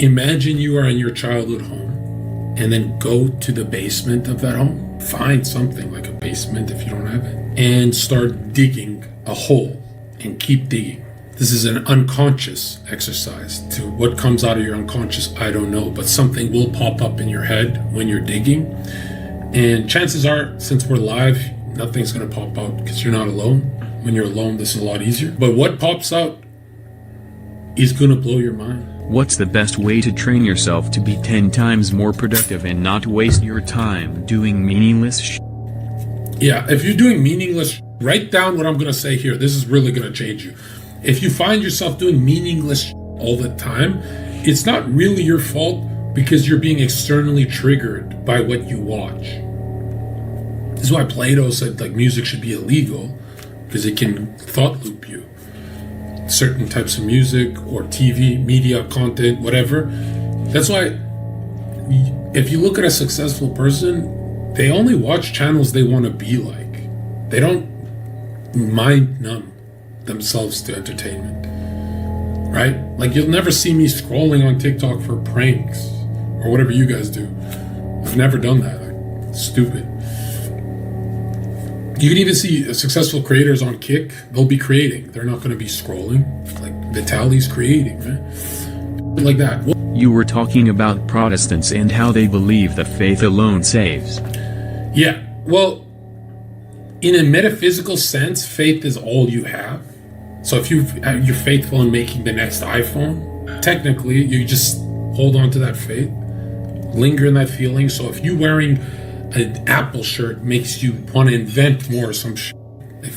Imagine you are in your childhood home and then go to the basement of that home. Find something like a basement if you don't have it, and start digging a hole and keep digging. This is an unconscious exercise. To what comes out of your unconscious, I don't know, but something will pop up in your head when you're digging. And chances are, since we're live, nothing's gonna pop out because you're not alone. When you're alone, this is a lot easier. But what pops out is gonna blow your mind. What's the best way to train yourself to be 10 times more productive and not waste your time doing meaningless shit? Yeah, if you're doing meaningless, write down what I'm gonna say here. This is really gonna change you. If you find yourself doing meaningless all the time, it's not really your fault because you're being externally triggered by what you watch. This is why Plato said like music should be illegal, because it can thought loop you. Certain types of music or TV, media, content, whatever. That's why if you look at a successful person, they only watch channels they want to be like. They don't mind numb themselves to entertainment, right? Like you'll never see me scrolling on TikTok for pranks or whatever you guys do. I've never done that. Like, stupid. You can even see successful creators on Kick. They'll be creating. They're not going to be scrolling. Like Vitaly's creating, right? Like that. You were talking about Protestants and how they believe that faith alone saves. Yeah, well, in a metaphysical sense, faith is all you have. So if you're faithful in making the next iPhone, technically you just hold on to that faith, linger in that feeling. So if you wearing an Apple shirt makes you want to invent more or some shit, if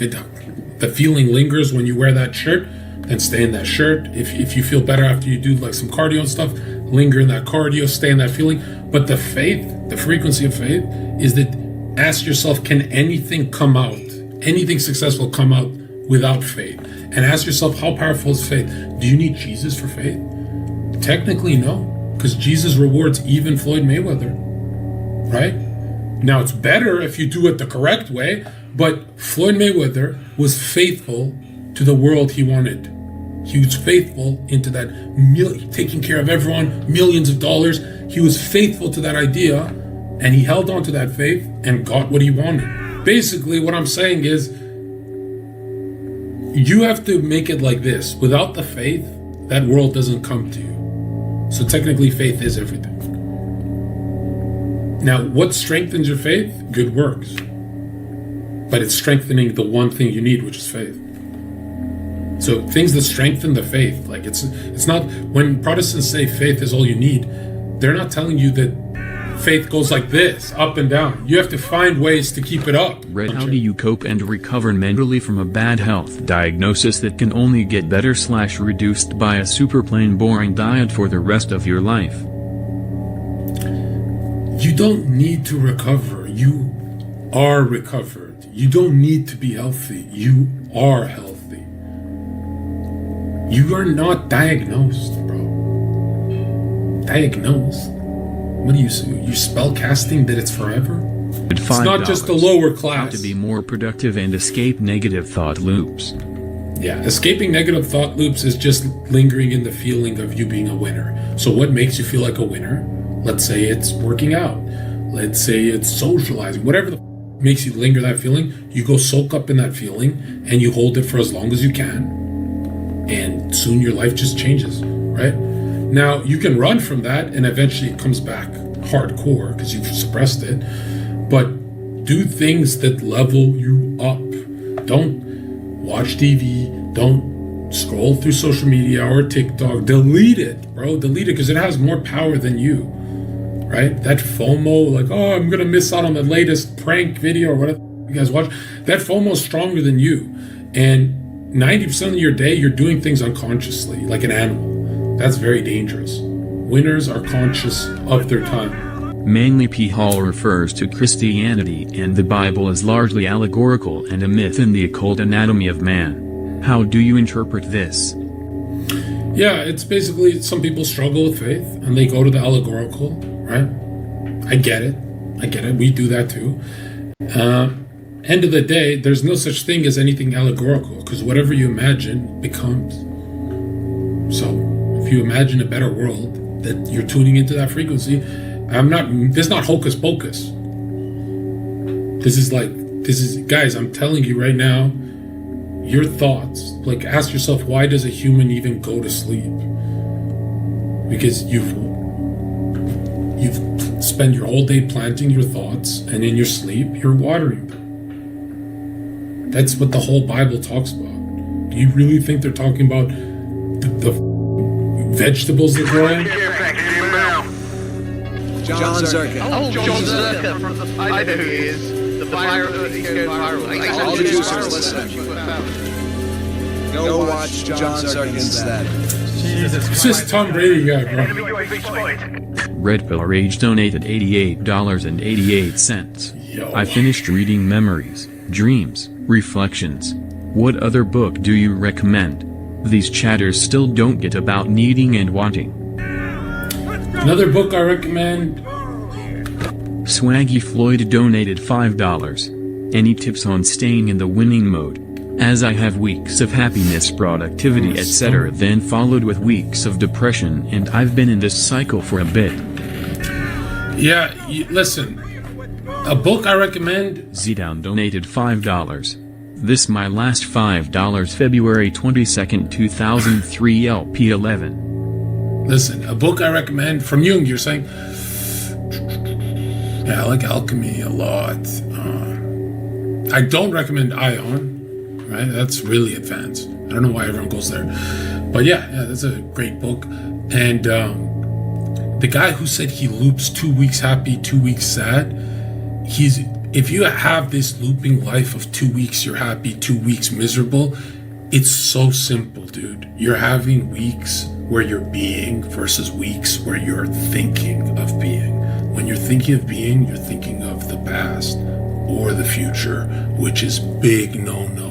the feeling lingers when you wear that shirt, then stay in that shirt. If you feel better after you do like some cardio and stuff, linger in that cardio, stay in that feeling. But the faith, the frequency of faith is that ask yourself, can anything come out, anything successful come out without faith? And ask yourself, how powerful is faith? Do you need Jesus for faith? Technically, no, because Jesus rewards even Floyd Mayweather, right? Now, it's better if you do it the correct way, but Floyd Mayweather was faithful to the world he wanted. He was faithful into that, taking care of everyone, millions of dollars. He was faithful to that idea, and he held on to that faith and got what he wanted. Basically, what I'm saying is, you have to make it like this. Without the faith, that world doesn't come to you. So technically, faith is everything. Now, what strengthens your faith? Good works. But it's strengthening the one thing you need, which is faith. So things that strengthen the faith, like it's not, when Protestants say faith is all you need, they're not telling you that faith goes like this, up and down. You have to find ways to keep it up. How do you cope and recover mentally from a bad health diagnosis that can only get better / reduced by a super plain boring diet for the rest of your life? You don't need to recover. You are recovered. You don't need to be healthy. You are healthy. You are not diagnosed, bro. Diagnosed? What do you spell casting that it's forever? It's not just the lower class. How to be more productive and escape negative thought loops. Yeah, escaping negative thought loops is just lingering in the feeling of you being a winner. So what makes you feel like a winner? Let's say it's working out. Let's say it's socializing. Whatever makes you linger that feeling, you go soak up in that feeling and you hold it for as long as you can. And soon your life just changes, right? Now, you can run from that and eventually it comes back hardcore because you've suppressed it. But do things that level you up. Don't watch TV. Don't scroll through social media or TikTok. Delete it, bro. Delete it because it has more power than you, right? That FOMO, like, oh, I'm going to miss out on the latest prank video or whatever you guys watch. That FOMO is stronger than you. And 90% of your day, you're doing things unconsciously, like an animal. That's very dangerous. Winners are conscious of their time. Manly P. Hall refers to Christianity and the Bible as largely allegorical and a myth in the occult anatomy of man. How do you interpret this? Yeah, it's basically some people struggle with faith and they go to the allegorical, right? I get it. We do that too. End of the day, there's no such thing as anything allegorical because whatever you imagine becomes. So if you imagine a better world, that you're tuning into that frequency. This is not hocus pocus. This is, guys, I'm telling you right now, your thoughts, like, ask yourself, why does a human even go to sleep? Because you've spent your whole day planting your thoughts, and in your sleep, you're watering them. That's what the whole Bible talks about. Do you really think they're talking about the vegetables that grow in? Jon Zherka. Oh, Jon Zherka from the I know who he is. The viral, he's going viral. All the users listening. Go watch Jon Zherka instead. It's just Tom Brady guy, bro. Red Pill Rage donated $88.88. Yo. I finished reading Memories, Dreams, Reflections. What other book do you recommend? These chatters still don't get about needing and wanting. Another book I recommend. Swaggy Floyd donated $5. Any tips on staying in the winning mode? As I have weeks of happiness, productivity, etc., then followed with weeks of depression, and I've been in this cycle for a bit. Yeah, listen. A book I recommend. Z-Down donated $5. This my last $5, February 22nd, 2003, LP 11. Listen, a book I recommend from Jung. You're saying, yeah, I like alchemy a lot. I don't recommend Ion. Right, that's really advanced. I don't know why everyone goes there, but yeah, that's a great book. And the guy who said he loops 2 weeks happy, 2 weeks sad, if you have this looping life of 2 weeks you're happy, 2 weeks miserable, it's so simple, dude. You're having weeks where you're being versus weeks where you're thinking of being. When you're thinking of being, you're thinking of the past or the future, which is big no-no.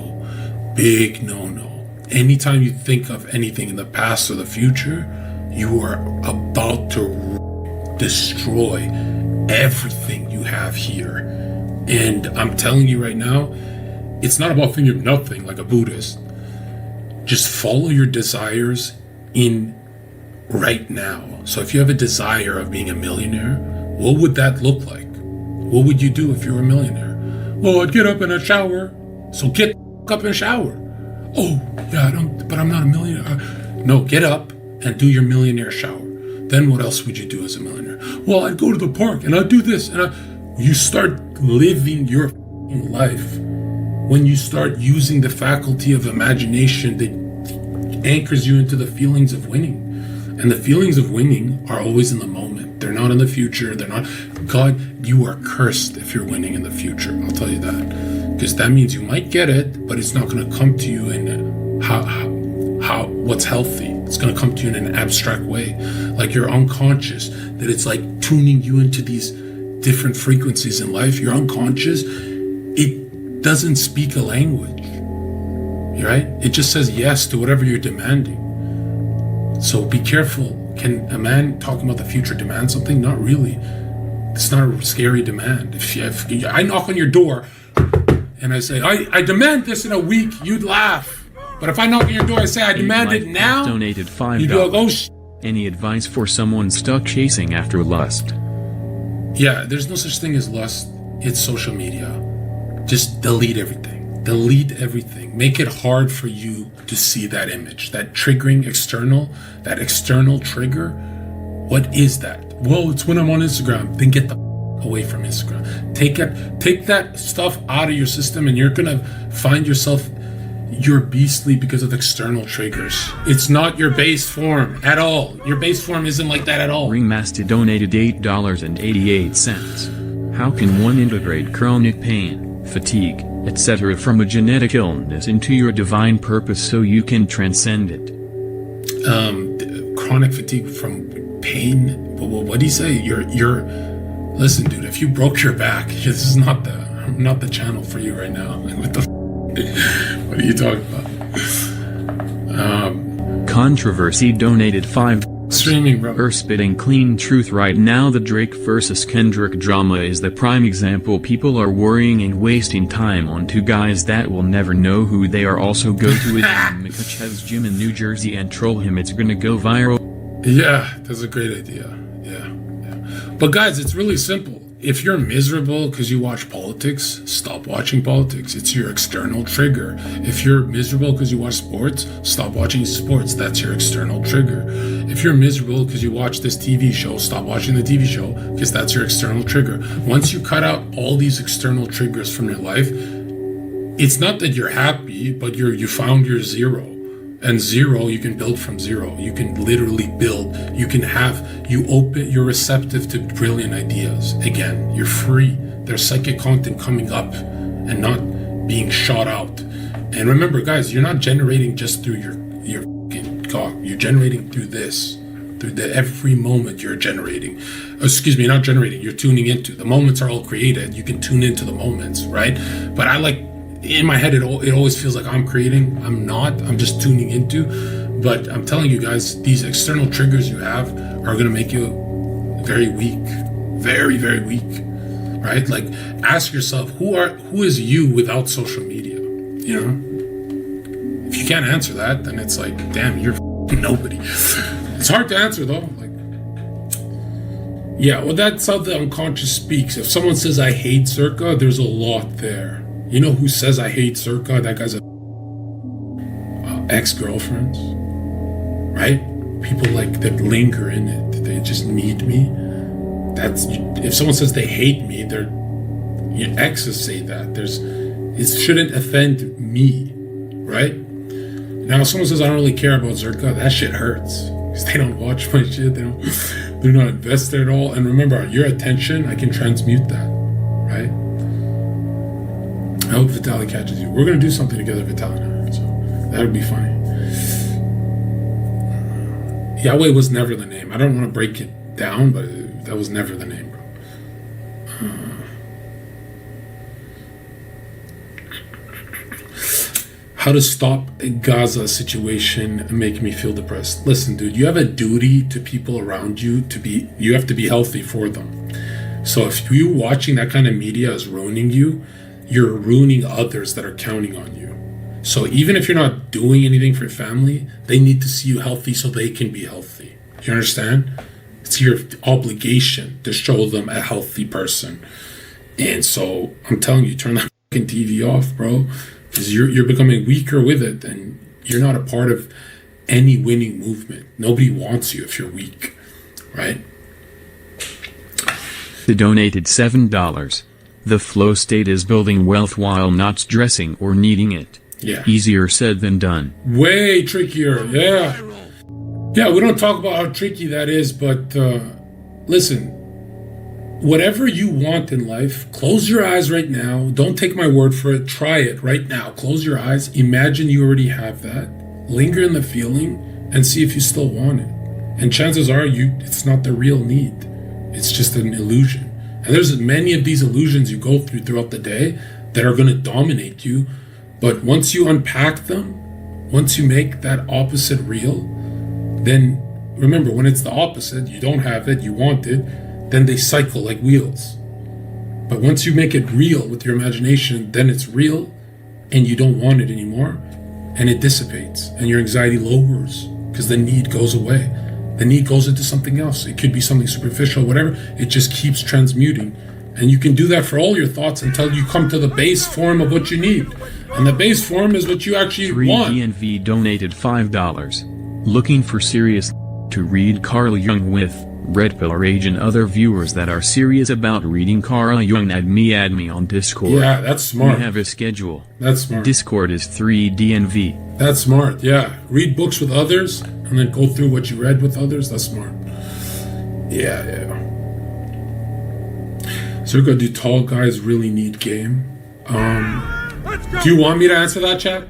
Big no-no. Anytime you think of anything in the past or the future, you are about to destroy everything you have here. And I'm telling you right now, it's not about thinking of nothing like a Buddhist. Just follow your desires in right now. So if you have a desire of being a millionaire, what would that look like? What would you do if you were a millionaire? Well, I'd get up and I'd shower. So get up and shower. Oh, yeah, but I'm not a millionaire. No, get up and do your millionaire shower. Then what else would you do as a millionaire? Well, I'd go to the park and I'd do this. And you start living your life when you start using the faculty of imagination that anchors you into the feelings of winning. And the feelings of winning are always in the moment. They're not in the future. They're not. God, you are cursed if you're winning in the future. I'll tell you that. Because that means you might get it, but it's not going to come to you in what's healthy. It's going to come to you in an abstract way. Like you're unconscious, that it's like tuning you into these different frequencies in life. You're unconscious. It doesn't speak a language, right? It just says yes to whatever you're demanding. So be careful. Can a man talking about the future demand something? Not really. It's not a scary demand. If I knock on your door and I say, I demand this in a week, you'd laugh. But if I knock on your door and say, I demand it now, donated $5. you'd be like, oh, Any advice for someone stuck chasing after lust? Yeah, there's no such thing as lust. It's social media. Just delete everything. Delete everything. Make it hard for you to see that image, that triggering external, that external trigger. What is that? Well, it's when I'm on Instagram. Then get the away from Instagram. Take that stuff out of your system, and you're gonna find yourself, you're beastly because of external triggers. It's not your base form at all. Your base form isn't like that at all. Ringmaster donated $8.88. How can one integrate chronic pain, fatigue, etc. from a genetic illness into your divine purpose so you can transcend it? Chronic fatigue from pain. What do you say? You're. Listen, dude. If you broke your back, this is not the channel for you right now. What the? What are you talking about? Controversy donated $5. Streaming, bro. Her spitting clean truth right now. The Drake versus Kendrick drama is the prime example. People are worrying and wasting time on two guys that will never know who they are. Also go to his Mikachev's gym in New Jersey and troll him. It's gonna go viral. Yeah, that's a great idea. Yeah, yeah. But guys, it's really simple. If you're miserable because you watch politics, stop watching politics. It's your external trigger. If you're miserable because you watch sports, stop watching sports. That's your external trigger. If you're miserable because you watch this TV show, stop watching the TV show because that's your external trigger. Once you cut out all these external triggers from your life, it's not that you're happy, but you found your zero. And zero, you can build from zero. You can literally build. You're receptive to brilliant ideas. Again, you're free. There's psychic content coming up and not being shot out. And remember, guys, you're not generating just through your fucking cock. You're generating through this. Through every moment you're generating. Excuse me, not generating, you're tuning into. The moments are all created. You can tune into the moments, right? But in my head, it always feels like I'm creating. I'm not. I'm just tuning into. But I'm telling you guys, these external triggers you have are going to make you very weak. Very, very weak. Right? Like, ask yourself, who is you without social media? You know? If you can't answer that, then it's like, damn, you're nobody. It's hard to answer, though. Like, yeah, well, that's how the unconscious speaks. If someone says, I hate Zherka, there's a lot there. You know who says I hate Zherka? That guy's ex-girlfriends, right? People like that linger in it. They just need me. If someone says they hate me, your exes say that. It shouldn't offend me, right? Now, if someone says I don't really care about Zherka, that shit hurts because they don't watch my shit. They're not invested at all. And remember, your attention, I can transmute that, right? I hope Vitaly catches you. We're going to do something together, Vitaly and I, so that would be funny. Yahweh was never the name. I don't want to break it down, but that was never the name, bro. How to stop a Gaza situation and make me feel depressed. Listen, dude, you have a duty to people around you you have to be healthy for them. So if you watching that kind of media is ruining you, you're ruining others that are counting on you. So even if you're not doing anything for your family, they need to see you healthy so they can be healthy. You understand? It's your obligation to show them a healthy person. And so I'm telling you, turn that fucking TV off, bro, because you're becoming weaker with it, and you're not a part of any winning movement. Nobody wants you if you're weak, right? They donated $7. The flow state is building wealth while not stressing or needing it. Yeah. Easier said than done. Way trickier, yeah. Yeah, we don't talk about how tricky that is, but listen, whatever you want in life, close your eyes right now. Don't take my word for it. Try it right now. Close your eyes. Imagine you already have that. Linger in the feeling and see if you still want it. And chances are it's not the real need. It's just an illusion. And there's many of these illusions you go through throughout the day that are going to dominate you. But once you unpack them, once you make that opposite real, then remember, when it's the opposite, you don't have it, you want it, then they cycle like wheels. But once you make it real with your imagination, then it's real and you don't want it anymore, and it dissipates and your anxiety lowers because the need goes away. The need goes into something else. It could be something superficial, whatever. It just keeps transmuting. And you can do that for all your thoughts until you come to the base form of what you need. And the base form is what you actually want. 3DNV donated $5. Looking for serious to read Carl Jung with Red Pill Age and other viewers that are serious about reading Carl Jung. Add me on Discord. Yeah, that's smart. We have a schedule. That's smart. Discord is 3DNV. That's smart, yeah. Read books with others and then go through what you read with others. That's smart. Yeah. Zherka, do tall guys really need game? Do you want me to answer that, chat?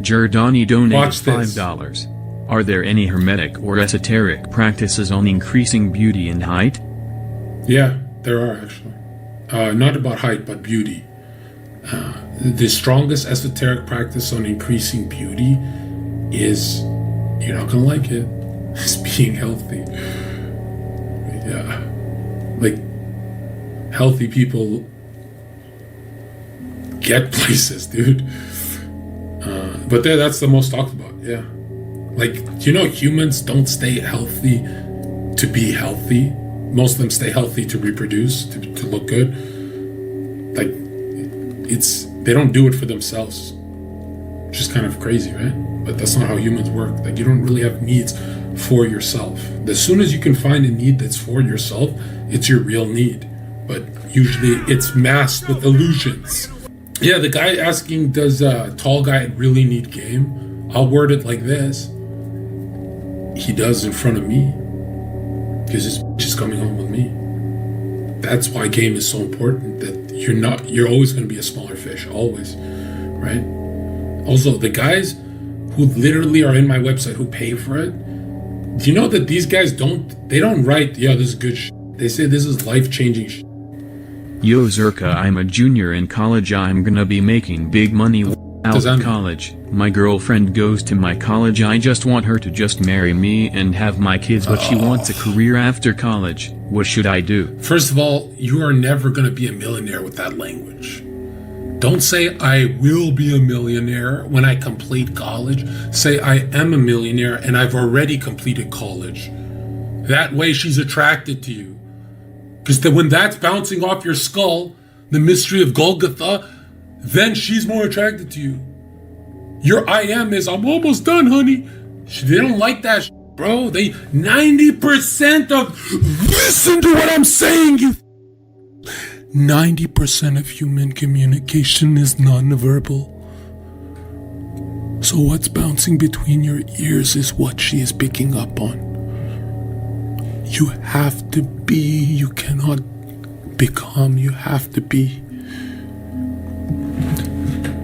Giordani donated Watch this. $5. Are there any hermetic or esoteric practices on increasing beauty and height? Yeah, there are actually. Not about height, but beauty. The strongest esoteric practice on increasing beauty is, you're not gonna like it, is being healthy. Yeah. Like, healthy people get places, dude. But that's the most talked about, yeah. Like, humans don't stay healthy to be healthy. Most of them stay healthy to reproduce, to look good. Like, they don't do it for themselves. Which is kind of crazy, right? But that's not how humans work. Like, you don't really have needs for yourself. As soon as you can find a need that's for yourself, it's your real need. But usually it's masked with illusions. Yeah, the guy asking, does a tall guy really need game? I'll word it like this. He does in front of me. Because his bitch is coming home with me. That's why game is so important. That you're always going to be a smaller fish. Always. Right? Also, the guys who literally are in my website who pay for it, do you know that these guys don't write, yeah, this is good shit. They say this is life-changing shit. Yo Zherka, I'm a junior in college. I'm gonna be making big money out of college. My girlfriend goes to my college. I just want her to just marry me and have my kids, but she wants a career after college. What should I do? First of all, you are never gonna be a millionaire with that language. Don't say I will be a millionaire when I complete college. Say I am a millionaire and I've already completed college. That way she's attracted to you. Because when that's bouncing off your skull, the mystery of Golgotha, then she's more attracted to you. Your I am is, I'm almost done, honey. They don't like that, bro. 90% of, listen to what I'm saying, you 90% of human communication is non-verbal. So what's bouncing between your ears is what she is picking up on. You have to be, you cannot become, you have to be.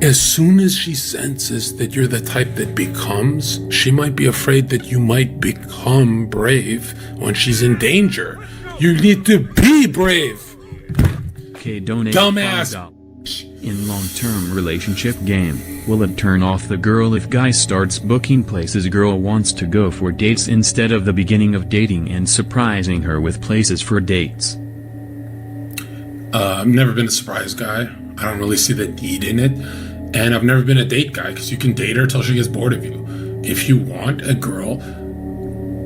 As soon as she senses that you're the type that becomes, she might be afraid that you might become brave when she's in danger. You need to be brave. Okay, donate Dumbass. $5. In long-term relationship game, will it turn off the girl if guy starts booking places girl wants to go for dates instead of the beginning of dating and surprising her with places for dates? I've never been a surprise guy. I don't really see the need in it. And I've never been a date guy because you can date her till she gets bored of you. If you want a girl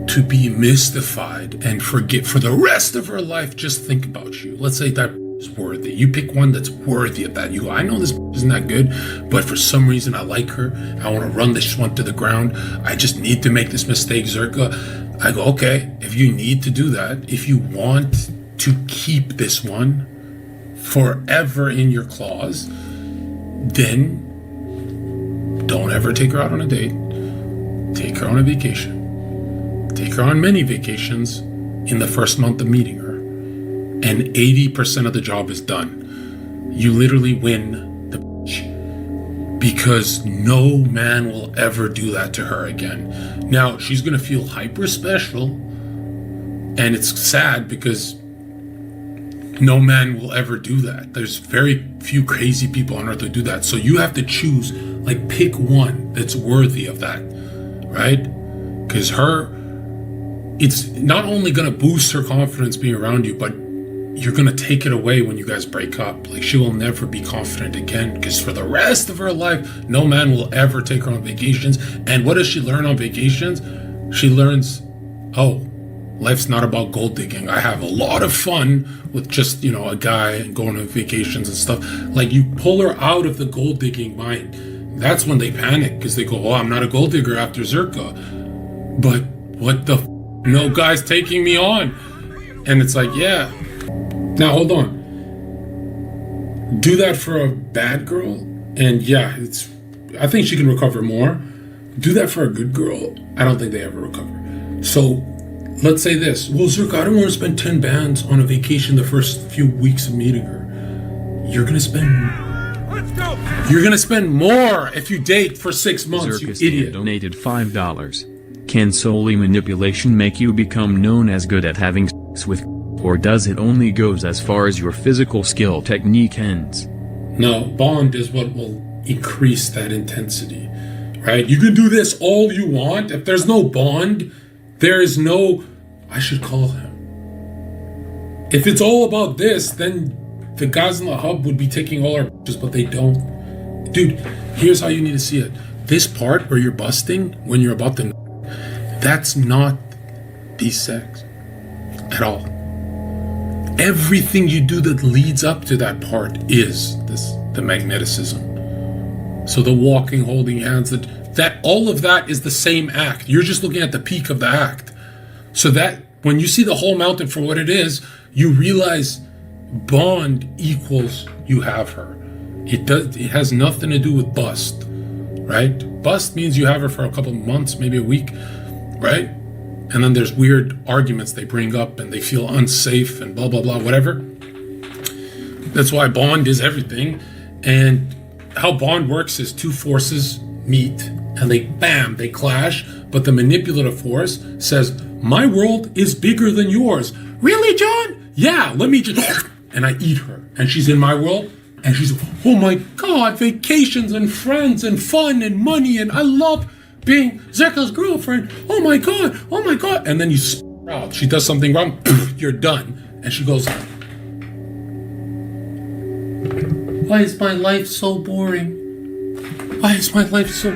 to be mystified and forget for the rest of her life, just think about you. Let's say that is worthy. You pick one that's worthy of that. You go, I know this isn't that good, but for some reason I like her. I want to run this one to the ground. I just need to make this mistake, Zherka. I go, okay, if you need to do that, if you want to keep this one forever in your claws, then don't ever take her out on a date. Take her on a vacation. Take her on many vacations in the first month of meeting her. And 80% of the job is done. You literally win the bitch. Because no man will ever do that to her again. Now, she's going to feel hyper special. And it's sad because no man will ever do that. There's very few crazy people on earth who do that. So you have to choose, like, pick one that's worthy of that, right? Because it's not only going to boost her confidence being around you, but you're going to take it away when you guys break up. Like, she will never be confident again because for the rest of her life, no man will ever take her on vacations. And what does she learn on vacations? She learns, oh, life's not about gold digging. I have a lot of fun with just, a guy and going on vacations and stuff. Like, you pull her out of the gold digging mind. That's when they panic because they go, oh, I'm not a gold digger after Zherka. But what the no guy's taking me on. And it's like, yeah. Now, hold on. Do that for a bad girl. And yeah, I think she can recover more. Do that for a good girl. I don't think they ever recover. So, let's say this. Well, Zherka, I don't want to spend 10 bands on a vacation the first few weeks of meeting her. You're going to spend more if you date for 6 months, Zherka you idiot. donated $5. Can solely manipulation make you become known as good at having sex with, or does it only goes as far as your physical skill technique ends? No, bond is what will increase that intensity, right? You can do this all you want. If there's no bond, there is no, I should call him. If it's all about this, then the guys in the hub would be taking all our bitches, but they don't. Dude, here's how you need to see it. This part where you're busting, when you're about to, That's not the sex at all. Everything you do that leads up to that part is the magneticism. So the walking, holding hands, that all of that is the same act. You're just looking at the peak of the act. So that when you see the whole mountain for what it is, you realize bond equals you have her. It has nothing to do with bust, right? Bust means you have her for a couple of months, maybe a week, right? And then there's weird arguments they bring up and they feel unsafe and blah, blah, blah, whatever. That's why bond is everything. And how bond works is two forces meet and they clash. But the manipulative force says, my world is bigger than yours. Really, John? Yeah, let me just... And I eat her. And she's in my world. And she's, oh my God, vacations and friends and fun and money. And I love being Zherka's girlfriend. Oh my God, oh my God. And then you out. She does something wrong. You're done. And she goes, why is my life so boring? Why is my life so...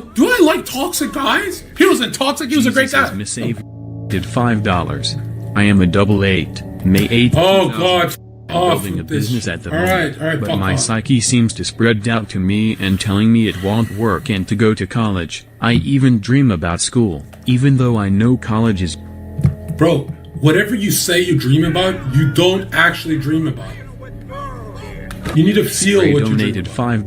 Do I like toxic guys? He wasn't toxic, he was a great guy. Miss Ave did $5. I am a double 8, May 8th. Oh God. Building a business at the moment, all right, but my psyche seems to spread doubt to me and telling me it won't work and to go to college. I even dream about school, even though I know college is... Bro, whatever you say you dream about, you don't actually dream about it. You need to feel Spray what you donated $5.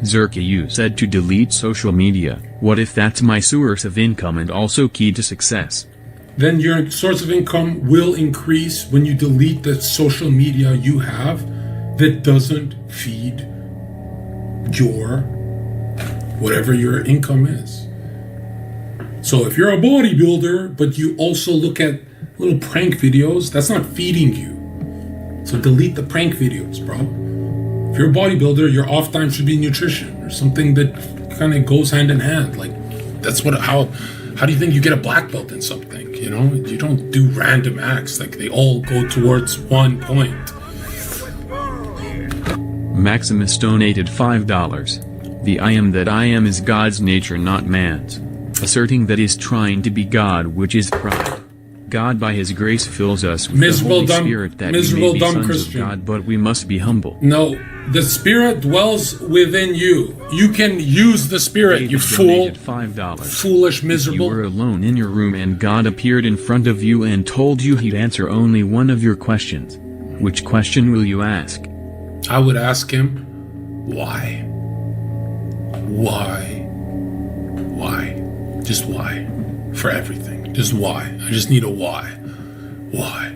Zherka, you said to delete social media. What if that's my source of income and also key to success? Then your source of income will increase when you delete the social media you have that doesn't feed your whatever your income is. So if you're a bodybuilder, but you also look at little prank videos, that's not feeding you. So delete the prank videos, bro. If you're a bodybuilder, your off time should be nutrition or something that kind of goes hand in hand. Like that's how do you think you get a black belt in something? You know, you don't do random acts. Like they all go towards one point. Maximus donated $5. The I am that I am is God's nature, not man's. Asserting that is trying to be God, which is pride. God by his grace fills us with the Holy Spirit that we may be sons Christian. of God, but we must be humble. No, the Spirit dwells within you. You can use the Spirit, David you fool. $5. Foolish, miserable. You were alone in your room and God appeared in front of you and told you he'd answer only one of your questions. Which question will you ask? I would ask him, why? Why? Why? Just why? For everything. Just why. I just need a why. Why?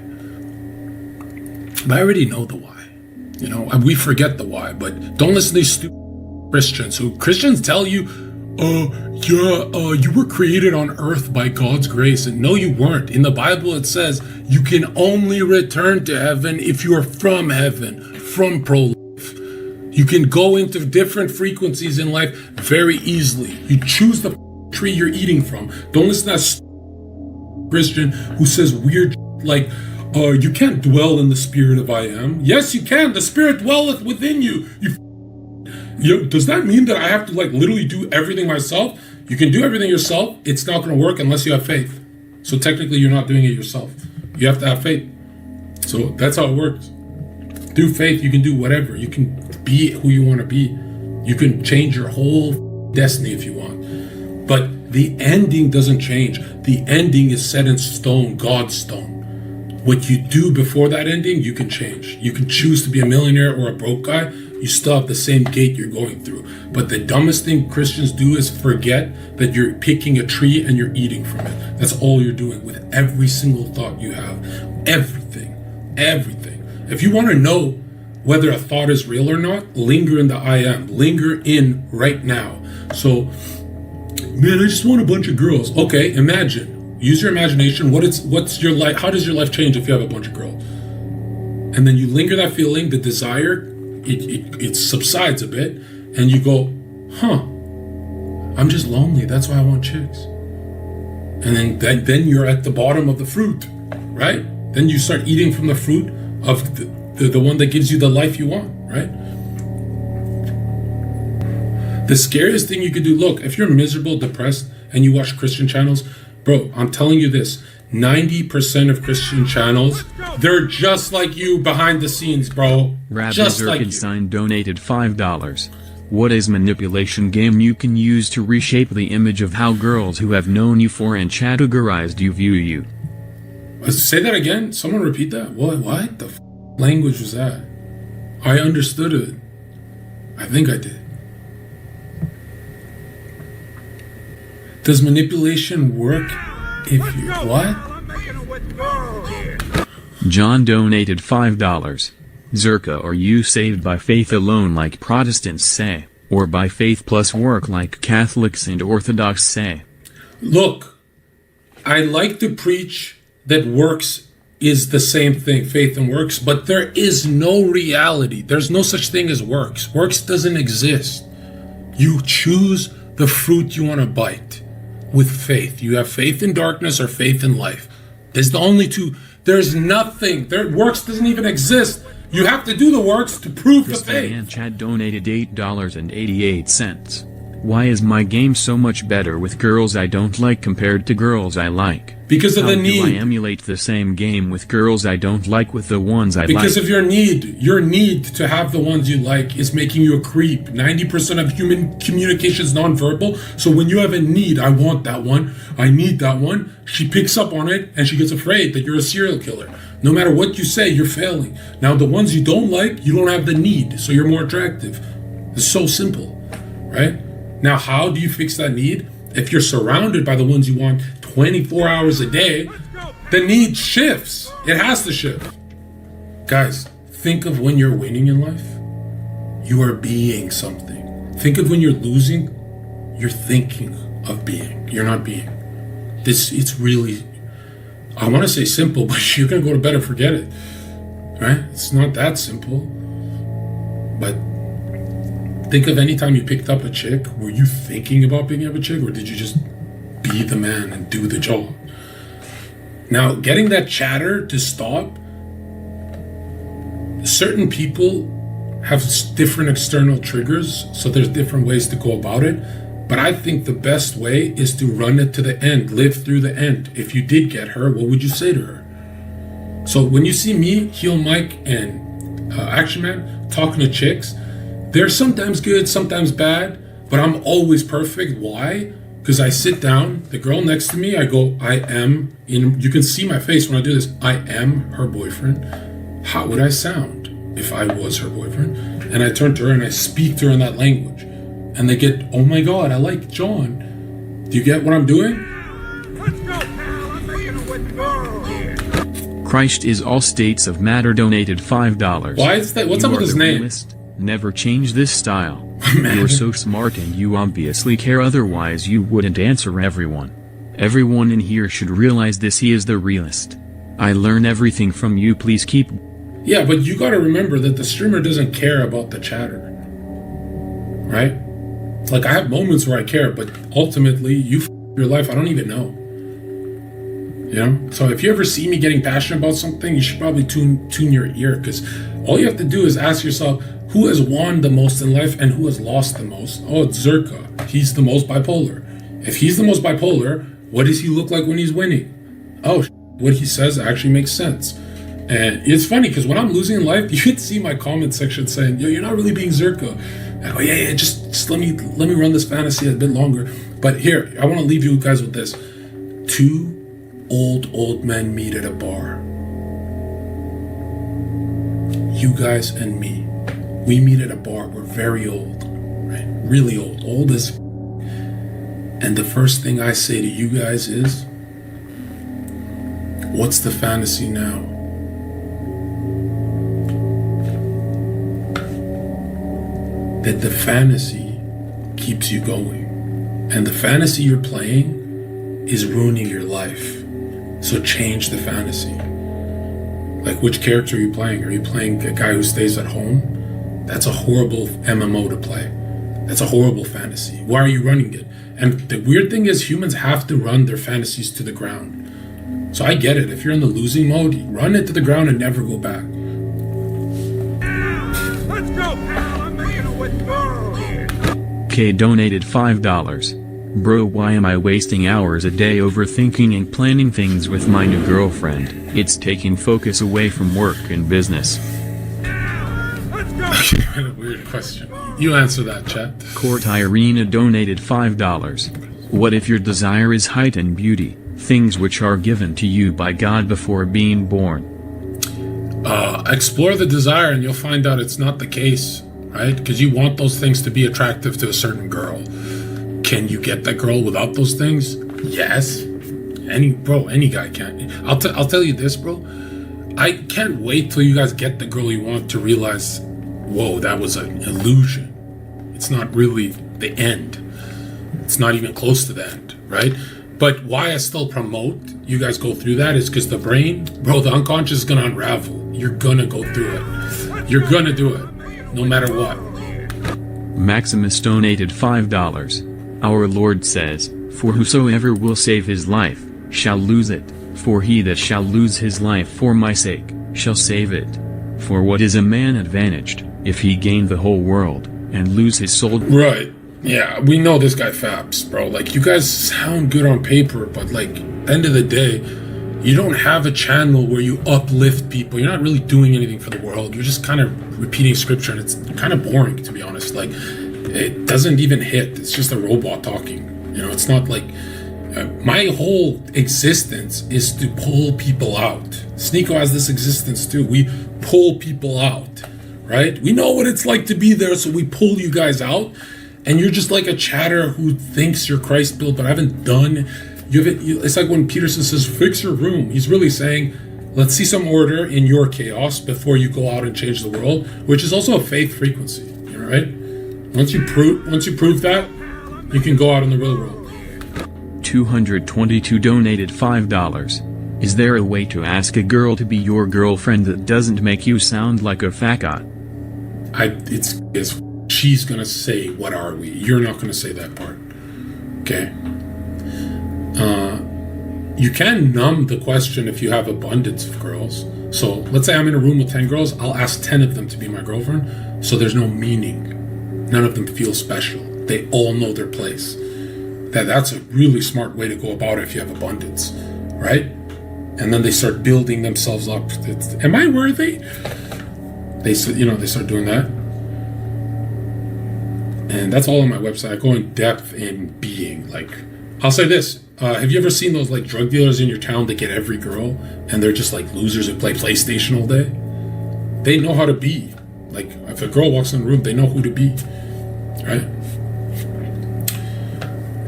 But I already know the why. You know, we forget the why, but don't listen to these stupid Christians who Christians tell you, you were created on earth by God's grace. And no, you weren't. In the Bible, it says you can only return to heaven if you are from heaven, from pro-life. You can go into different frequencies in life very easily. You choose the tree you're eating from. Don't listen to that Christian who says weird like, you can't dwell in the spirit of I am. Yes, you can. The Spirit dwelleth within you. Does that mean that I have to like literally do everything myself? You can do everything yourself. It's not going to work unless you have faith. So technically you're not doing it yourself. You have to have faith. So that's how it works. Through faith, you can do whatever. You can be who you want to be. You can change your whole destiny if you want. But the ending doesn't change. The ending is set in stone, God's stone. What you do before that ending, you can change. You can choose to be a millionaire or a broke guy. You still have the same gate you're going through. But the dumbest thing Christians do is forget that you're picking a tree and you're eating from it. That's all you're doing with every single thought you have. Everything. If you want to know whether a thought is real or not, linger in the I am. Linger in right now. So, man, I just want a bunch of girls. Okay, imagine. Use your imagination. What's your life? How does your life change if you have a bunch of girls? And then you linger that feeling, the desire, it subsides a bit, and you go, I'm just lonely. That's why I want chicks. And then you're at the bottom of the fruit, right? Then you start eating from the fruit of the one that gives you the life you want, right? The scariest thing you could do, look, if you're miserable, depressed, and you watch Christian channels, bro, I'm telling you this, 90% of Christian channels, they're just like you behind the scenes, bro. Rabbi Just like you. Zirkenstein donated $5. What is manipulation game you can use to reshape the image of how girls who have known you for and categorized you view you? Say that again. Someone repeat that. What the language was that? I understood it. I think I did. Does manipulation work if you what? John donated $5. Zherka, are you saved by faith alone like Protestants say, or by faith plus work like Catholics and Orthodox say? Look, I like to preach that works is the same thing, faith and works, but there is no reality. There's no such thing as works. Works doesn't exist. You choose the fruit you want to bite with faith. You have faith in darkness or faith in life. There's the only two. There's nothing. Works doesn't even exist. You have to do the works to prove the faith. Christian Chad donated $8.88. Why is my game so much better with girls I don't like compared to girls I like? Because of How the do need. I emulate the same game with girls I don't like with the ones I like? Because of your need. Your need to have the ones you like is making you a creep. 90% of human communication is nonverbal. So when you have a need, I want that one, I need that one, she picks up on it and she gets afraid that you're a serial killer. No matter what you say, you're failing. Now the ones you don't like, you don't have the need, so you're more attractive. It's so simple, right? Now how do you fix that need? If you're surrounded by the ones you want 24 hours a day, the need shifts. It has to shift. Guys, think of when you're winning in life. You are being something. Think of when you're losing. You're thinking of being. You're not being. It's really, I want to say simple, but you're going to go to bed and forget it. Right? It's not that simple. But think of any time you picked up a chick. Were you thinking about picking up a chick, or did you just be the man and do the job? Now, getting that chatter to stop, certain people have different external triggers, so there's different ways to go about it. But I think the best way is to run it to the end, live through the end. If you did get her, what would you say to her? So when you see me, Heel Mike, and Action Man talking to chicks, they're sometimes good, sometimes bad, but I'm always perfect. Why? Because I sit down, the girl next to me, I go, you can see my face when I do this, I am her boyfriend. How would I sound if I was her boyfriend? And I turn to her and I speak to her in that language. And they get, oh my God, I like John. Do you get what I'm doing? Let's go, pal. I'm making with girls here. Christ is all states of matter donated $5. Why is that? What's You up with are his the name? realist. Never change this style. Man. You're so smart and you obviously care, otherwise you wouldn't answer everyone. Everyone in here should realize this. He is the realist. I learn everything from you, please keep. Yeah, but you gotta remember that the streamer doesn't care about the chatter. Right? Like, I have moments where I care, but ultimately, your life, I don't even know. You know? So if you ever see me getting passionate about something, you should probably tune your ear, because all you have to do is ask yourself, who has won the most in life and who has lost the most? Oh, it's Zherka. He's the most bipolar. If he's the most bipolar, what does he look like when he's winning? Oh, what he says actually makes sense. And it's funny, because when I'm losing in life, you could see my comment section saying, yo, you're not really being Zherka. I go, yeah, just let me run this fantasy a bit longer. But here, I want to leave you guys with this. Two old men meet at a bar. You guys and me. We meet at a bar. We're very old, right? Really old. Old as. And the first thing I say to you guys is, what's the fantasy now? That the fantasy keeps you going. And the fantasy you're playing is ruining your life. So change the fantasy. Like, which character are you playing? Are you playing a guy who stays at home? That's a horrible MMO to play. That's a horrible fantasy. Why are you running it? And the weird thing is, humans have to run their fantasies to the ground. So I get it. If you're in the losing mode, run it to the ground and never go back. Let's go, pal. I'm making with girls here. K donated $5. Bro, why am I wasting hours a day overthinking and planning things with my new girlfriend? It's taking focus away from work and business. What a weird question. You answer that, chat. Court Irina donated $5. What if your desire is height and beauty, things which are given to you by God before being born? Explore the desire and you'll find out it's not the case, right? Because you want those things to be attractive to a certain girl. Can you get that girl without those things? Yes. Any guy can. I'll tell you this, bro. I can't wait till you guys get the girl you want to realize, whoa, that was an illusion. It's not really the end. It's not even close to the end, right? But why I still promote you guys go through that is because the brain, bro, the unconscious is going to unravel. You're going to go through it. You're going to do it, no matter what. Maximus donated $5. Our Lord says, "For whosoever will save his life, shall lose it, for he that shall lose his life for my sake, shall save it. For what is a man advantaged, if he gain the whole world, and lose his soul?" Right. Yeah, we know this guy faps, bro. Like, you guys sound good on paper, but like, end of the day, you don't have a channel where you uplift people. You're not really doing anything for the world. You're just kind of repeating scripture, and it's kind of boring, to be honest. Like, it doesn't even hit. It's just a robot talking. You know, it's not like... my whole existence is to pull people out. Sneeko has this existence too. We pull people out, right? We know what it's like to be there, so we pull you guys out. And you're just like a chatter who thinks you're Christ built, but haven't done. It's like when Peterson says, "Fix your room." He's really saying, let's see some order in your chaos before you go out and change the world, which is also a faith frequency. You know, right? Once you prove that, you can go out in the real world. 222 donated $5. Is there a way to ask a girl to be your girlfriend that doesn't make you sound like a fat guy? It's she's gonna say, "What are we?" You're not gonna say that part. Okay. You can numb the question if you have abundance of girls. So let's say I'm in a room with 10 girls. I'll ask 10 of them to be my girlfriend. So there's no meaning. None of them feel special. They all know their place. That's a really smart way to go about it if you have abundance, right? And then they start building themselves up. Am I worthy? They start doing that. And that's all on my website. I go in depth in being. Like, I'll say this. Have you ever seen those like drug dealers in your town that get every girl and they're just like losers who play PlayStation all day? They know how to be. Like, if a girl walks in the room, they know who to be. Right?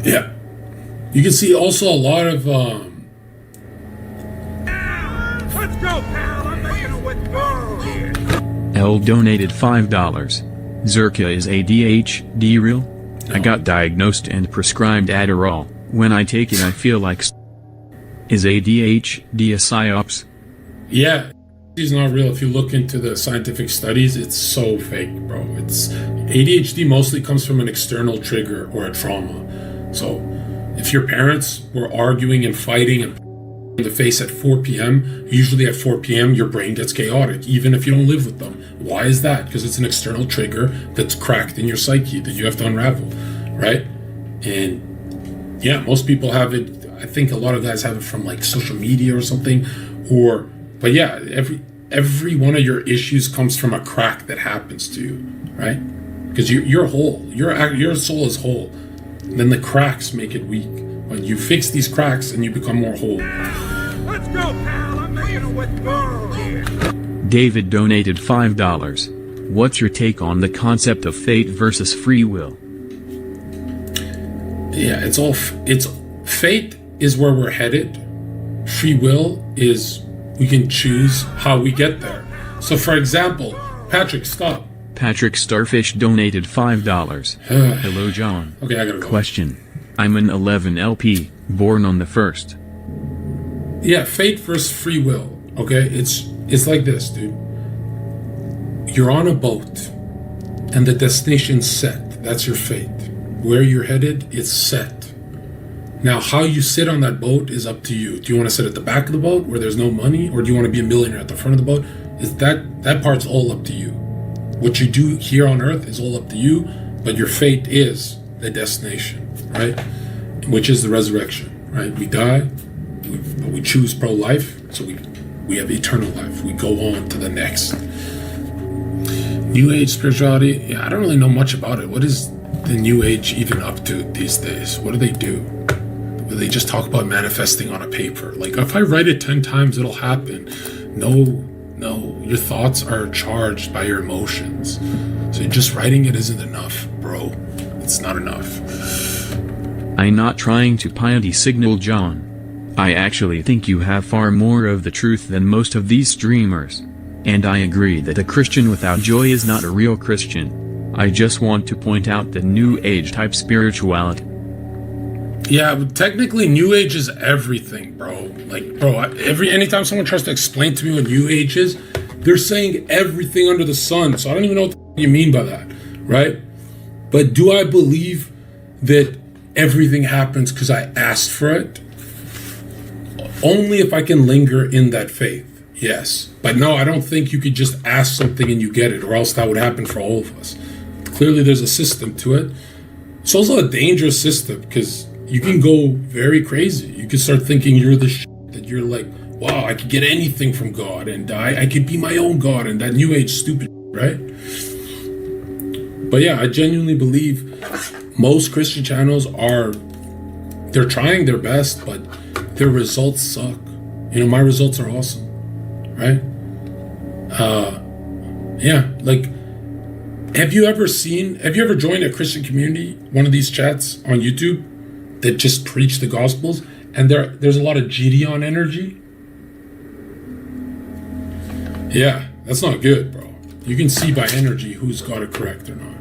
Yeah. You can see also a lot of... Let's go, pal. I'm making a withdrawal here. L donated $5. Zherka, is ADHD real? I got diagnosed and prescribed Adderall. When I take it I feel like Is ADHD a psyops? Yeah, it's not real. If you look into the scientific studies, it's so fake, bro. It's ADHD mostly comes from an external trigger or a trauma. So if your parents were arguing and fighting and in the face at 4 p.m., usually at 4 p.m. your brain gets chaotic, even if you don't live with them. Why is that? Because it's an external trigger that's cracked in your psyche that you have to unravel, right? And yeah, most people have it. I think a lot of guys have it from like social media or something, but yeah, every one of your issues comes from a crack that happens to you, right? Because you're whole, your soul is whole. And then the cracks make it weak. But you fix these cracks and you become more whole. Let's go, pal. I'm making a withdrawal here. David donated $5. What's your take on the concept of fate versus free will? Yeah, it's fate is where we're headed. Free will is we can choose how we get there. So for example, Patrick, stop. Patrick Starfish donated $5. Hello, John. Okay, I gotta go. Question. I'm an 11 LP, born on the 1st. Yeah, fate versus free will. Okay, it's like this, dude. You're on a boat, and the destination's set. That's your fate. Where you're headed, it's set. Now, how you sit on that boat is up to you. Do you want to sit at the back of the boat where there's no money, or do you want to be a millionaire at the front of the boat? Is that part's all up to you. What you do here on Earth is all up to you, but your fate is the destination, right? which is the resurrection, right? We die, but we choose pro-life, so we have eternal life. We go on to the next. New Age spirituality, yeah, I don't really know much about it. What is the New Age even up to these days? What do they do? Do they just talk about manifesting on a paper? Like, if I write it 10 times, it'll happen. No, your thoughts are charged by your emotions. So just writing it isn't enough, bro. It's not enough. I'm not trying to piety signal, John. I actually think you have far more of the truth than most of these streamers. And I agree that a Christian without joy is not a real Christian. I just want to point out the New Age type spirituality. Yeah, but technically New Age is everything, bro. Like, bro, anytime someone tries to explain to me what New Age is, they're saying everything under the sun. So I don't even know what you mean by that, right? But do I believe that everything happens because I asked for it? Only if I can linger in that faith, yes. But no, I don't think you could just ask something and you get it, or else that would happen for all of us. Clearly there's a system to it. It's also a dangerous system because you can go very crazy. You can start thinking you're the shit, that you're like, wow, I could get anything from God, and I could be my own God, and that New Age stupid, right? But yeah, I genuinely believe most Christian channels they're trying their best, but their results suck. You know, my results are awesome, right? Yeah, like, have you ever joined a Christian community, one of these chats on YouTube that just preach the Gospels, and there's a lot of Gideon energy? Yeah, that's not good, bro. You can see by energy who's got it correct or not.